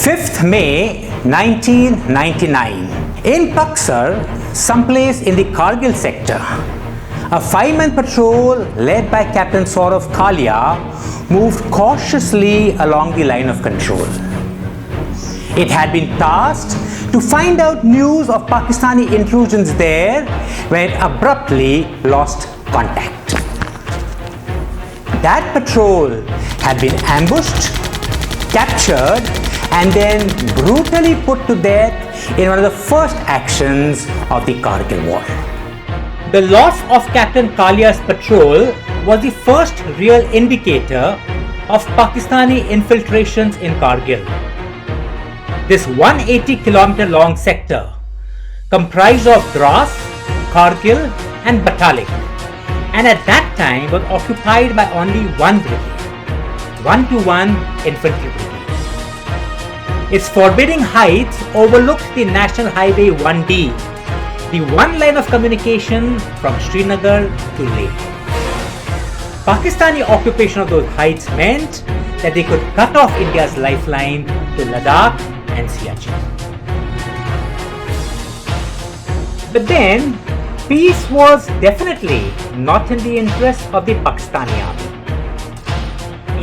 5th May 1999. In Buxar, someplace in the Kargil sector, a 5-man patrol led by Captain Saurav Kalia moved cautiously along the line of control. It had been tasked to find out news of Pakistani intrusions there when it abruptly lost contact. That patrol had been ambushed, captured, and then brutally put to death in one of the first actions of the Kargil War. The loss of Captain Kalia's patrol was the first real indicator of Pakistani infiltrations in Kargil. This 180-kilometer long sector comprised of Dras, Kargil and Batalik, and at that time was occupied by only one brigade, 121 Infantry Brigade. Its forbidding heights overlooked the National Highway 1D, the one line of communication from Srinagar to Leh. Pakistani occupation of those heights meant that they could cut off India's lifeline to Ladakh and Siachen. But then, peace was definitely not in the interest of the Pakistani army.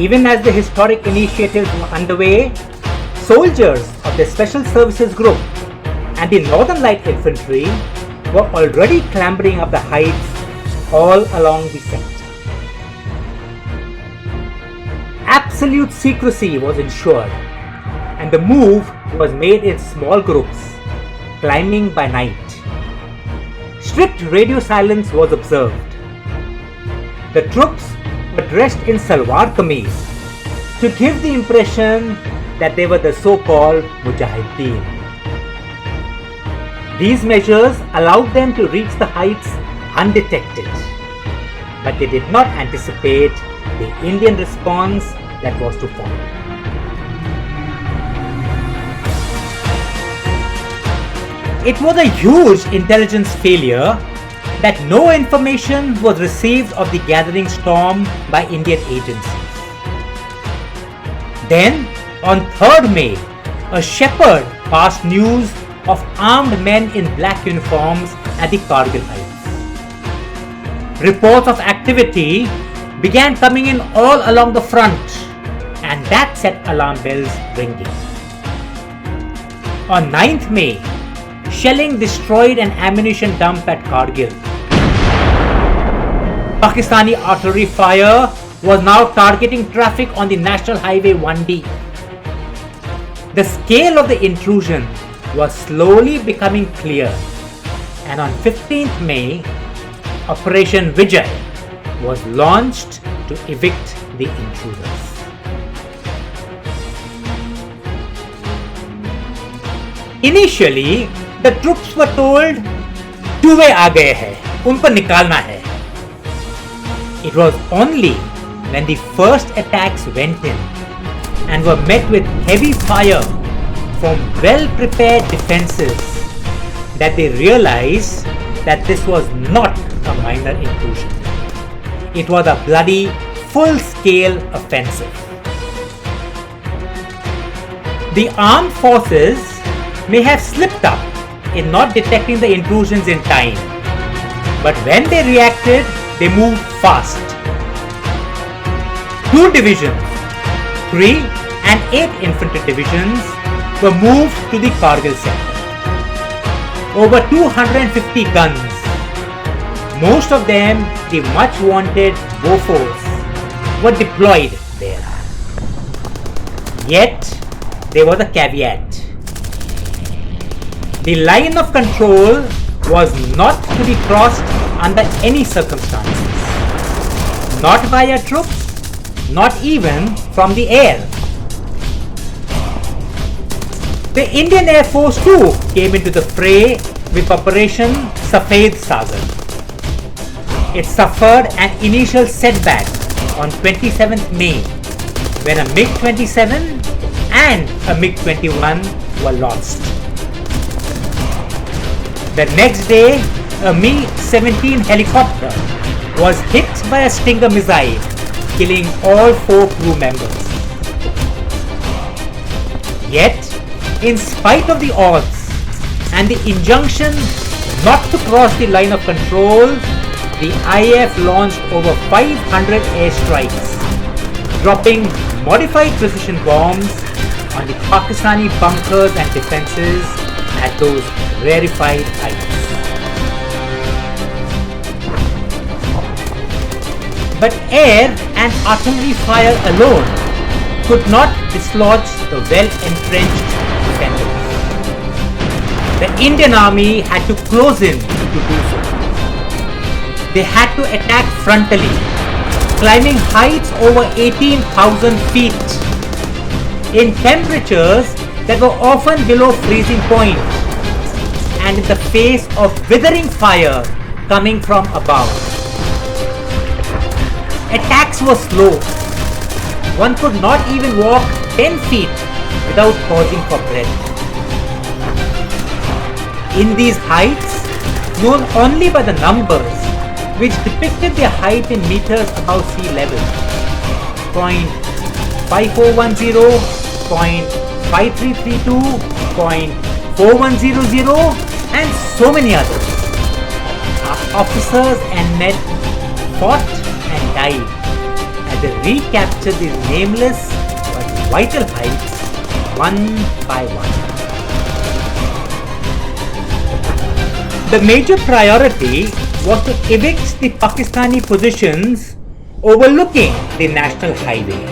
Even as the historic initiatives were underway, soldiers of the Special Services Group and the Northern Light Infantry were already clambering up the heights all along the sector. Absolute secrecy was ensured, and the move was made in small groups, climbing by night. Strict radio silence was observed. The troops were dressed in salwar kameez to give the impression that they were the so-called Mujahideen. These measures allowed them to reach the heights undetected, but they did not anticipate the Indian response that was to follow. It was a huge intelligence failure that no information was received of the gathering storm by Indian agencies. Then, on 3rd May, a shepherd passed news of armed men in black uniforms at the Kargil heights. Reports of activity began coming in all along the front, and that set alarm bells ringing. On 9th May, shelling destroyed an ammunition dump at Kargil. Pakistani artillery fire was now targeting traffic on the National Highway 1D. The scale of the intrusion was slowly becoming clear, and on 15th May, Operation Vijay was launched to evict the intruders. Initially, the troops were told, "Tuve aa gaye hai, unko nikalna hai." It was only when the first attacks went in and were met with heavy fire from well-prepared defenses that they realized that this was not a minor intrusion. It was a bloody, full-scale offensive. The armed forces may have slipped up in not detecting the intrusions in time, but when they reacted, they moved fast. 2 divisions, 3 and 8 infantry divisions were moved to the Kargil sector. Over 250 guns, most of them the much wanted Bofors, were deployed there. Yet, there was a caveat. The line of control was not to be crossed under any circumstances. Not via troops, not even from the air. The Indian Air Force too came into the fray with Operation Safed Sagar. It suffered an initial setback on 27th May when a MiG-27 and a MiG-21 were lost. The next day, a Mi-17 helicopter was hit by a Stinger missile, killing all 4 crew members. Yet, In spite of the odds and the injunction not to cross the line of control, the IF launched over 500 airstrikes, dropping modified precision bombs on the Pakistani bunkers and defenses at those rarefied heights. But air and artillery fire alone could not dislodge the well-entrenched defenders. The Indian Army had to close in to do so. They had to attack frontally, climbing heights over 18,000 feet in temperatures that were often below freezing point and in the face of withering fire coming from above. Attacks were slow. One could not even walk 10 feet without pausing for breath. In these heights, known only by the numbers, which depicted their height in meters above sea level, 0.5410, 0.5332, 0.4100, and so many others, our officers and men fought and died as they recaptured these nameless but vital heights one by one. The major priority was to evict the Pakistani positions overlooking the national highway,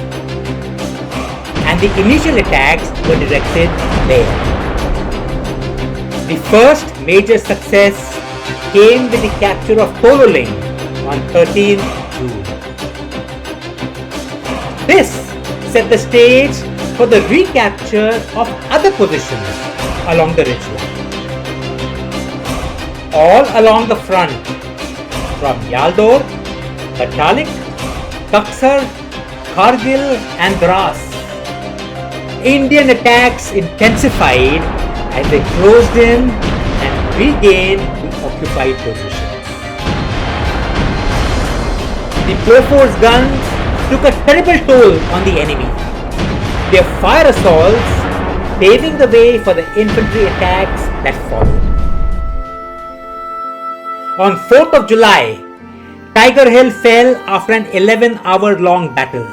and the initial attacks were directed there. The first major success came with the capture of Col Ajay Singh on 13th June. This set the stage for the recapture of other positions along the ridgeline. All along the front, from Yaldor, Batalik, Kaksar, Kargil and Dras, Indian attacks intensified as they closed in and regained the occupied positions. The Bofors guns took a terrible toll on the enemy. Their fire assaults paving the way for the infantry attacks that followed. On 4th of July, Tiger Hill fell after an 11-hour-long battle.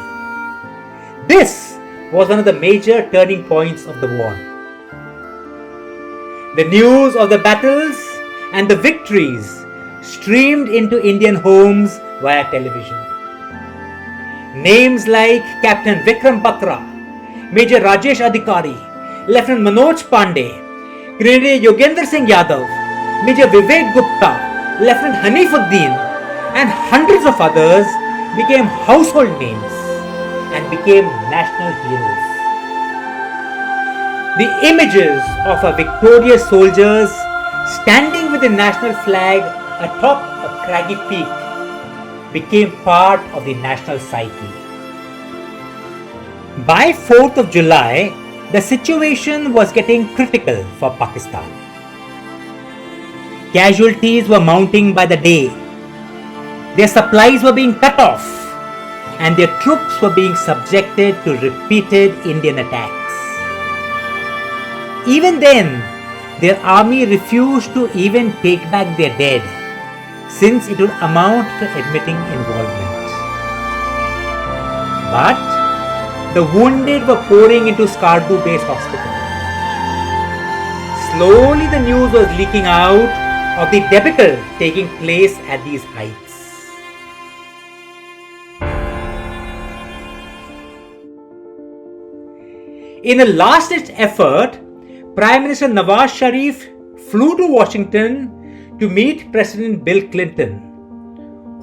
This was one of the major turning points of the war. The news of the battles and the victories streamed into Indian homes via television. Names like Captain Vikram Batra, Major Rajesh Adhikari, Lieutenant Manoj Pandey, Grenadier Yogendra Singh Yadav, Major Vivek Gupta, Lieutenant Hanifuddin, and hundreds of others became household names and became national heroes. The images of our victorious soldiers standing with the national flag atop a craggy peak became part of the national psyche. By 4th of July, the situation was getting critical for Pakistan. Casualties were mounting by the day. Their supplies were being cut off, and their troops were being subjected to repeated Indian attacks. Even then, their army refused to even take back their dead, since it would amount to admitting involvement. But the wounded were pouring into Skardu Base Hospital. Slowly the news was leaking out of the debacle taking place at these heights. In a last-ditch effort, Prime Minister Nawaz Sharif flew to Washington to meet President Bill Clinton,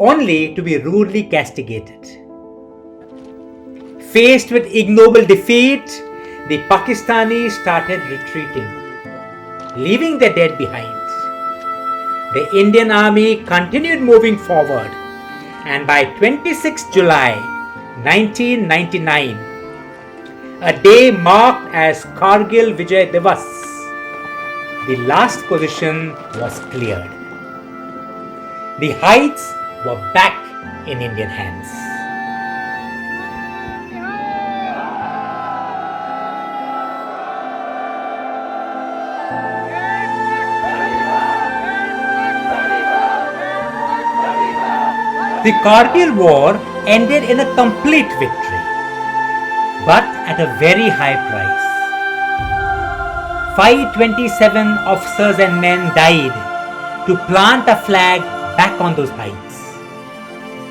only to be rudely castigated. Faced with ignoble defeat, the Pakistanis started retreating, leaving their dead behind. The Indian Army continued moving forward, and by 26 July 1999, a day marked as Kargil Vijay Diwas, the last position was cleared. The heights were back in Indian hands. The Kargil War ended in a complete victory, but at a very high price. 527 officers and men died to plant a flag back on those heights.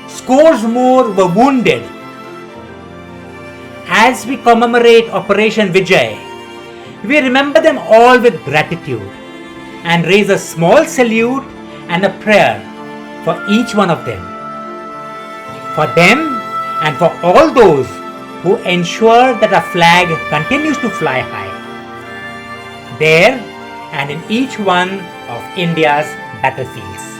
Scores more were wounded. As we commemorate Operation Vijay, we remember them all with gratitude and raise a small salute and a prayer for each one of them. For them and for all those who ensure that our flag continues to fly high, there and in each one of India's battlefields.